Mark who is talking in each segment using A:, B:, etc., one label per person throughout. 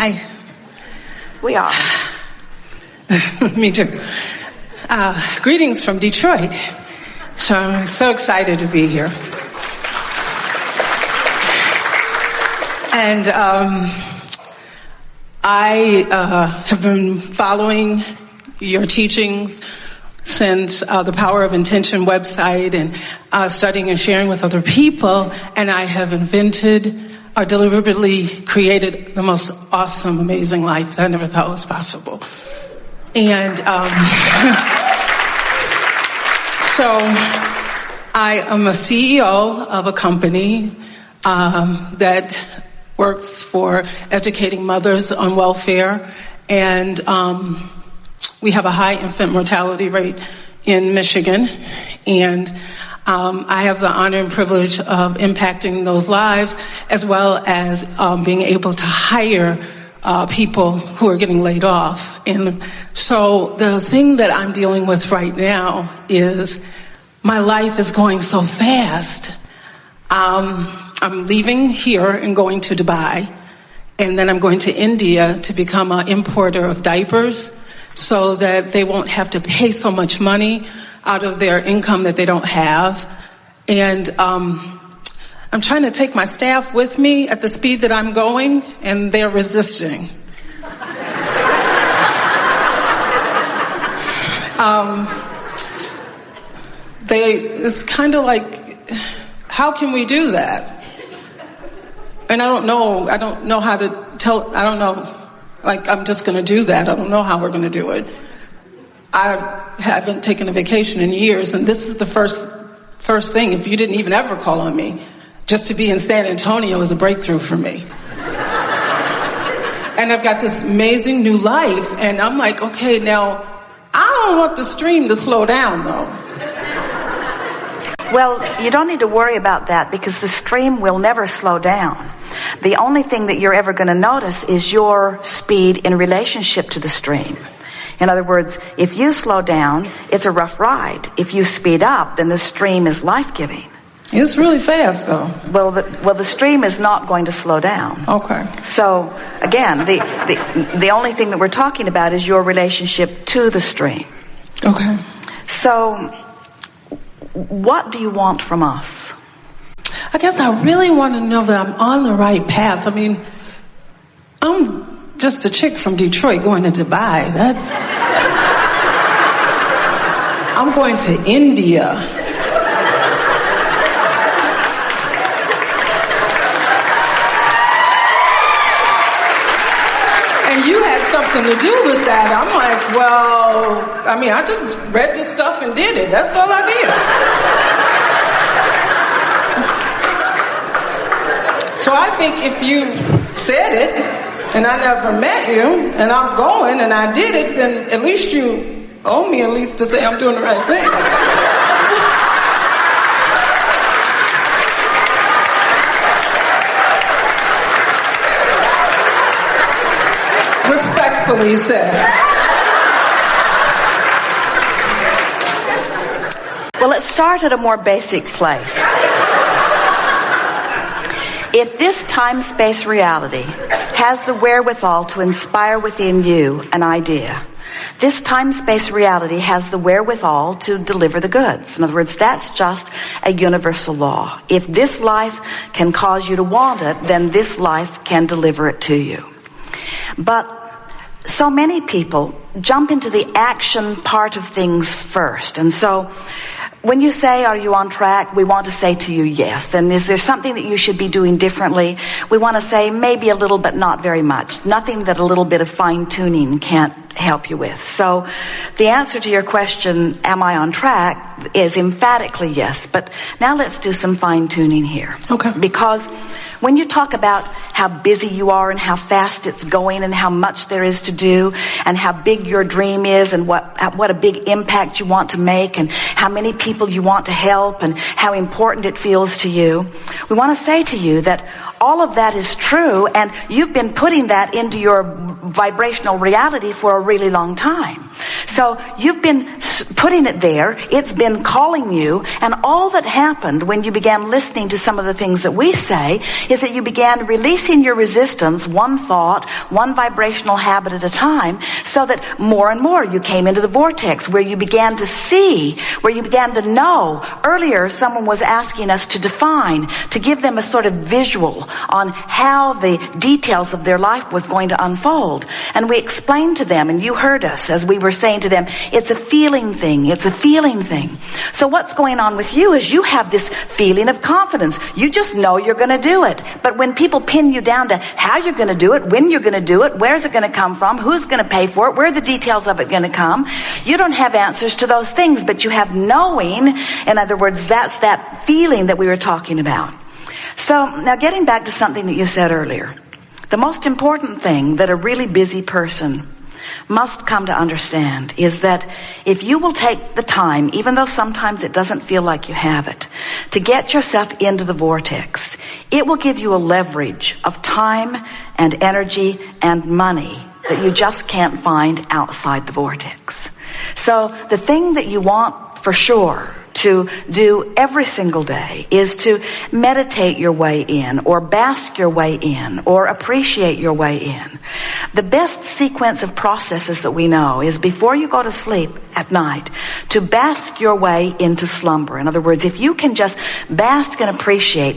A: Hi.
B: We are.
A: Me too. Greetings from Detroit. So I'm so excited to be here. And I have been following your teachings since the Power of Intention website and studying and sharing with other people. And I have invented or deliberately created the most awesome, amazing life that I never thought was possible. And so I am a CEO of a company that works for educating mothers on welfare. And we have a high infant mortality rate in Michigan. And I have the honor and privilege of impacting those lives, as well as being able to hire people who are getting laid off. And so the thing that I'm dealing with right now is my life is going so fast. I'm leaving here and going to Dubai, and then I'm going to India to become an importer of diapers so that they won't have to pay so much money out of their income that they don't have. And I'm trying to take my staff with me at the speed that I'm going, and they're resisting. It's kind of like, how can we do that? And I don't know how to tell, I don't know, like I'm just going to do that. I don't know how we're going to do it. I haven't taken a vacation in years, and this is the first thing. If you didn't even ever call on me, just to be in San Antonio is a breakthrough for me. And I've got this amazing new life, and I'm like, okay, now, I don't want the stream to slow down, though.
B: Well, you don't need to worry about that because the stream will never slow down. The only thing that you're ever going to notice is your speed in relationship to the stream. In other words, if you slow down, it's a rough ride. If you speed up, then the stream is life-giving.
A: It's really fast, though.
B: Well, the stream is not going to slow down.
A: Okay.
B: So, again, the only thing that we're talking about is your relationship to the stream.
A: Okay.
B: So, what do you want from us?
A: I guess I really want to know that I'm on the right path. I mean, I'm just a chick from Detroit going to Dubai. I'm going to India. And you had something to do with that. I'm like, well, I mean, I just read this stuff and did it. That's all I did. So I think if you said it, and I never met you, and I'm going, and I did it, then at least you owe me at least to say I'm doing the right thing. Respectfully said.
B: Well, let's start at a more basic place. If this time-space reality has the wherewithal to inspire within you an idea, this time-space reality has the wherewithal to deliver the goods. In other words, that's just a universal law. If this life can cause you to want it, then this life can deliver it to you. But so many people jump into the action part of things first. And so when you say, are you on track? We want to say to you, yes. And is there something that you should be doing differently? We want to say maybe a little, but not very much. Nothing that a little bit of fine-tuning can't help you with. So the answer to your question, am I on track, is emphatically yes. But now let's do some fine-tuning here.
A: Okay.
B: Because when you talk about how busy you are and how fast it's going and how much there is to do and how big your dream is and what a big impact you want to make and how many people you want to help and how important it feels to you, we want to say to you that all of that is true, and you've been putting that into your vibrational reality for a really long time. So you've been putting it there. It's been calling you. And all that happened when you began listening to some of the things that we say is that you began releasing your resistance, one thought, one vibrational habit at a time, so that more and more you came into the vortex where you began to see, where you began to know. Earlier, someone was asking us to define, to give them a sort of visual on how the details of their life was going to unfold. And we explained to them, and you heard us as we were saying to them, it's a feeling thing. It's a feeling thing. So what's going on with you is you have this feeling of confidence. You just know you're going to do it. But when people pin you down to how you're going to do it, when you're going to do it, where's it going to come from, who's going to pay for it, where are the details of it going to come, you don't have answers to those things, but you have knowing. In other words, that's that feeling that we were talking about. So now getting back to something that you said earlier, the most important thing that a really busy person must come to understand is that if you will take the time, even though sometimes it doesn't feel like you have it, to get yourself into the vortex, it will give you a leverage of time and energy and money that you just can't find outside the vortex. So the thing that you want for sure to do every single day is to meditate your way in, or bask your way in, or appreciate your way in. The best sequence of processes that we know is before you go to sleep at night, to bask your way into slumber. In other words, if you can just bask and appreciate,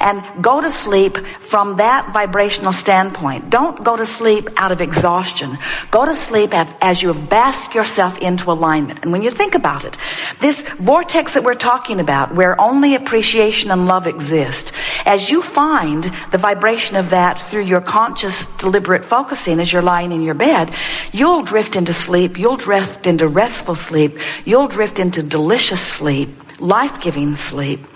B: and go to sleep from that vibrational standpoint. Don't go to sleep out of exhaustion. Go to sleep as you bask yourself into alignment. And when you think about it, this vortex that we're talking about, where only appreciation and love exist, as you find the vibration of that through your conscious, deliberate focusing as you're lying in your bed, you'll drift into sleep, you'll drift into restful sleep, you'll drift into delicious sleep, life-giving sleep.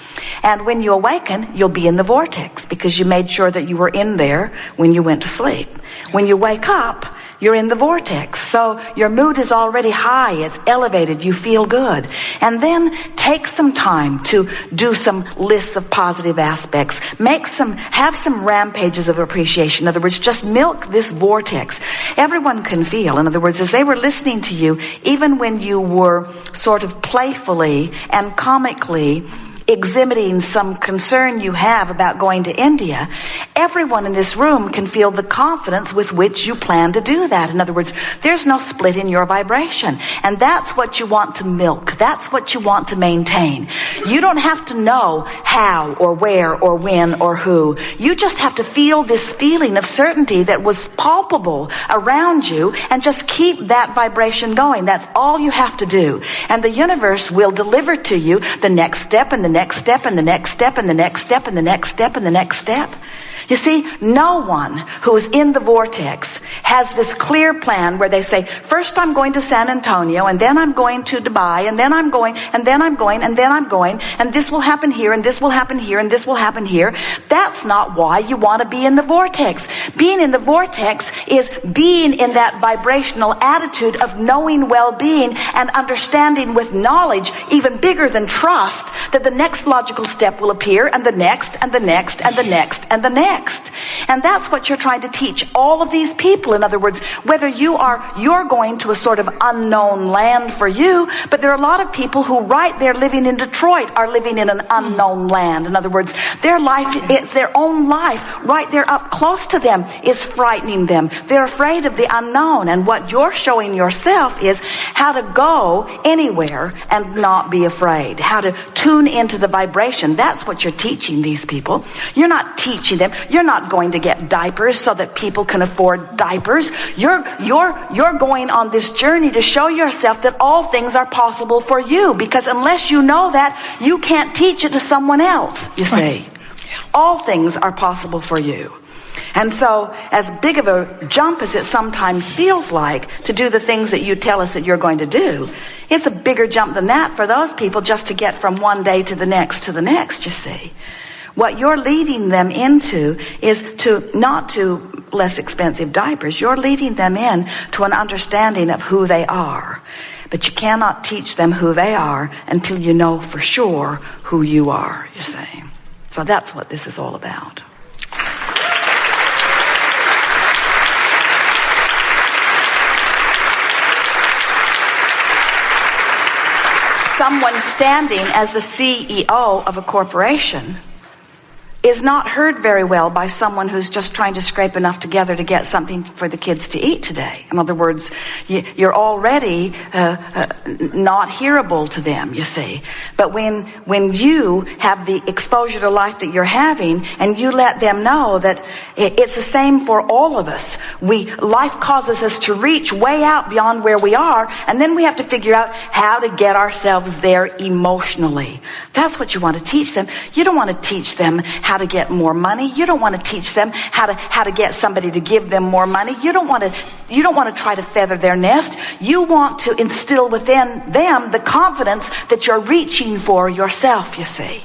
B: And when you awaken, you'll be in the vortex because you made sure that you were in there when you went to sleep. When you wake up, you're in the vortex. So your mood is already high. It's elevated. You feel good. And then take some time to do some lists of positive aspects. Have some rampages of appreciation. In other words, just milk this vortex. Everyone can feel. In other words, as they were listening to you, even when you were sort of playfully and comically exhibiting some concern you have about going to India, everyone in this room can feel the confidence with which you plan to do that. In other words, there's no split in your vibration. And that's what you want to milk. That's what you want to maintain. You don't have to know how or where or when or who. You just have to feel this feeling of certainty that was palpable around you and just keep that vibration going. That's all you have to do. And the universe will deliver to you the next step and the next step and the next step and the next step and the next step and the next step. You see, no one who is in the vortex has this clear plan where they say, first I'm going to San Antonio, and then I'm going to Dubai, and then I'm going, and then I'm going, and then I'm going, and this will happen here, and this will happen here, and this will happen here. That's not why you want to be in the vortex. Being in the vortex is being in that vibrational attitude of knowing well-being and understanding with knowledge, even bigger than trust, that the next logical step will appear, and the next, and the next, and the next, and the next. And that's what you're trying to teach all of these people. In other words, whether you're going to a sort of unknown land for you, but there are a lot of people who right there living in Detroit are living in an unknown land. In other words, their own life right there up close to them is frightening them. They're afraid of the unknown. And what you're showing yourself is how to go anywhere and not be afraid. How to tune into the vibration. That's what you're teaching these people. You're not teaching them. You're not going to get diapers so that people can afford diapers. You're going on this journey to show yourself that all things are possible for you, because unless you know that, you can't teach it to someone else, you see. All things are possible for you. And so, as big of a jump as it sometimes feels like to do the things that you tell us that you're going to do, it's a bigger jump than that for those people just to get from one day to the next, you see. What you're leading them into is not to less expensive diapers. You're leading them in to an understanding of who they are. But you cannot teach them who they are until you know for sure who you are, you see. So that's what this is all about. someone standing as the CEO of a corporation is not heard very well by someone who's just trying to scrape enough together to get something for the kids to eat today. In other words, you're already not hearable to them, you see. But when you have the exposure to life that you're having, and you let them know that it's the same for all of us. Life causes us to reach way out beyond where we are, and then we have to figure out how to get ourselves there emotionally. That's what you want to teach them. You don't want to teach them how to get more money. You don't want to teach them how to get somebody to give them more money. You don't want to try to feather their nest. You want to instill within them the confidence that you're reaching for yourself, you see.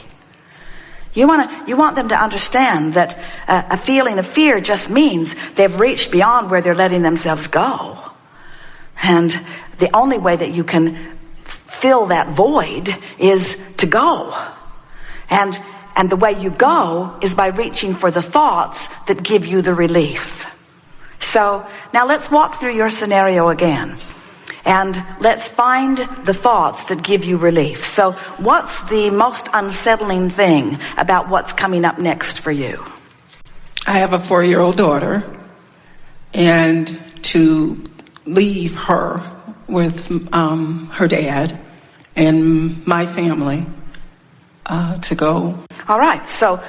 B: You want them to understand that a feeling of fear just means they've reached beyond where they're letting themselves go. And the only way that you can fill that void is to go. And the way you go is by reaching for the thoughts that give you the relief. So now let's walk through your scenario again. And let's find the thoughts that give you relief. So what's the most unsettling thing about what's coming up next for you?
A: I have a 4-year-old daughter, and to leave her with her dad and my family to go.
B: All right, so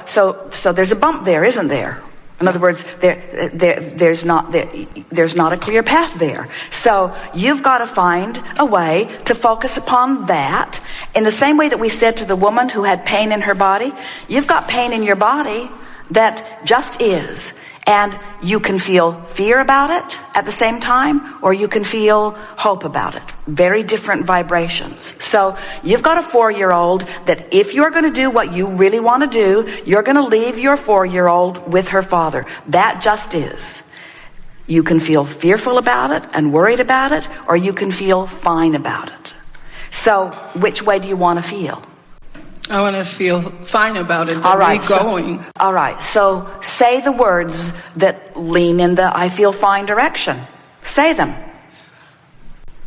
B: there's a bump there, isn't there? In other words, there's not a clear path there. So you've got to find a way to focus upon that. In the same way that we said to the woman who had pain in her body, you've got pain in your body that just is. And you can feel fear about it at the same time, or you can feel hope about it. Very different vibrations. So you've got a 4-year-old that if you're going to do what you really want to do, you're going to leave your 4-year-old with her father. That just is. You can feel fearful about it and worried about it, or you can feel fine about it. So which way do you want to feel?
A: I want to feel fine about it.
B: All right,
A: going.
B: All right. So say the words that lean in the I feel fine direction. Say them.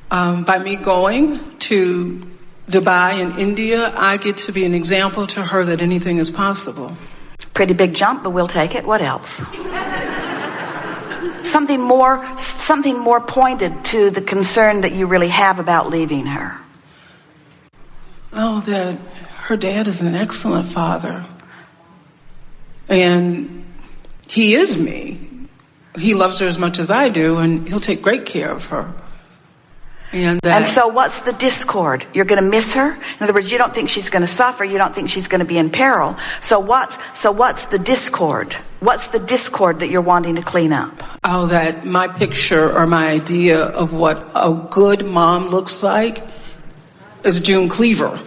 A: By me going to Dubai and India, I get to be an example to her that anything is possible.
B: Pretty big jump, but we'll take it. What else? Something more pointed to the concern that you really have about leaving her.
A: Oh, that her dad is an excellent father. And he is me. He loves her as much as I do, and he'll take great care of her. And
B: so what's the discord? You're going to miss her? In other words, you don't think she's going to suffer. You don't think she's going to be in peril. So what's the discord? What's the discord that you're wanting to clean up?
A: Oh, that my picture or my idea of what a good mom looks like is June Cleaver.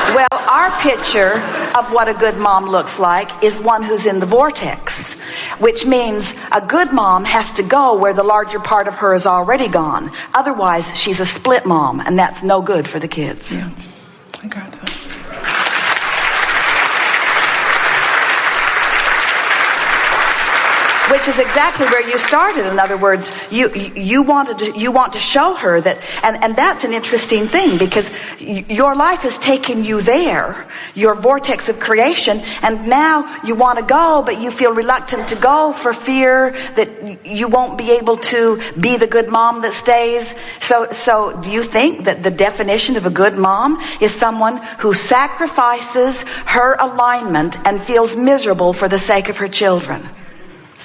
B: Well, our picture of what a good mom looks like is one who's in the vortex, which means a good mom has to go where the larger part of her is already gone. Otherwise, she's a split mom, and that's no good for the kids.
A: Yeah, I got that.
B: Which is exactly where you started. In other words, you want to show her that, and that's an interesting thing, because your life has taken you there, your vortex of creation, and now you want to go, but you feel reluctant to go for fear that you won't be able to be the good mom that stays. So do you think that the definition of a good mom is someone who sacrifices her alignment and feels miserable for the sake of her children?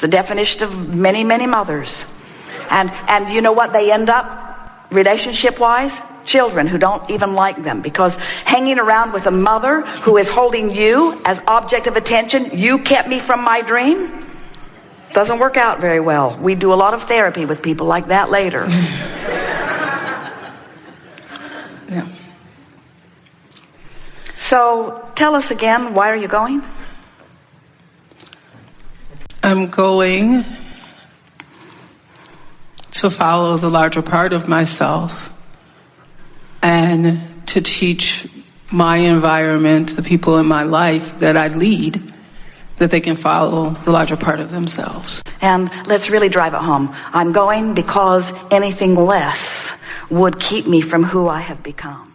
B: The definition of many, many mothers. And you know what they end up relationship-wise? Children who don't even like them, because hanging around with a mother who is holding you as object of attention, you kept me from my dream, doesn't work out very well. We do a lot of therapy with people like that later.
A: Yeah.
B: So tell us again, why are you going?
A: I'm going to follow the larger part of myself and to teach my environment, the people in my life that I lead, that they can follow the larger part of themselves.
B: And let's really drive it home. I'm going because anything less would keep me from who I have become.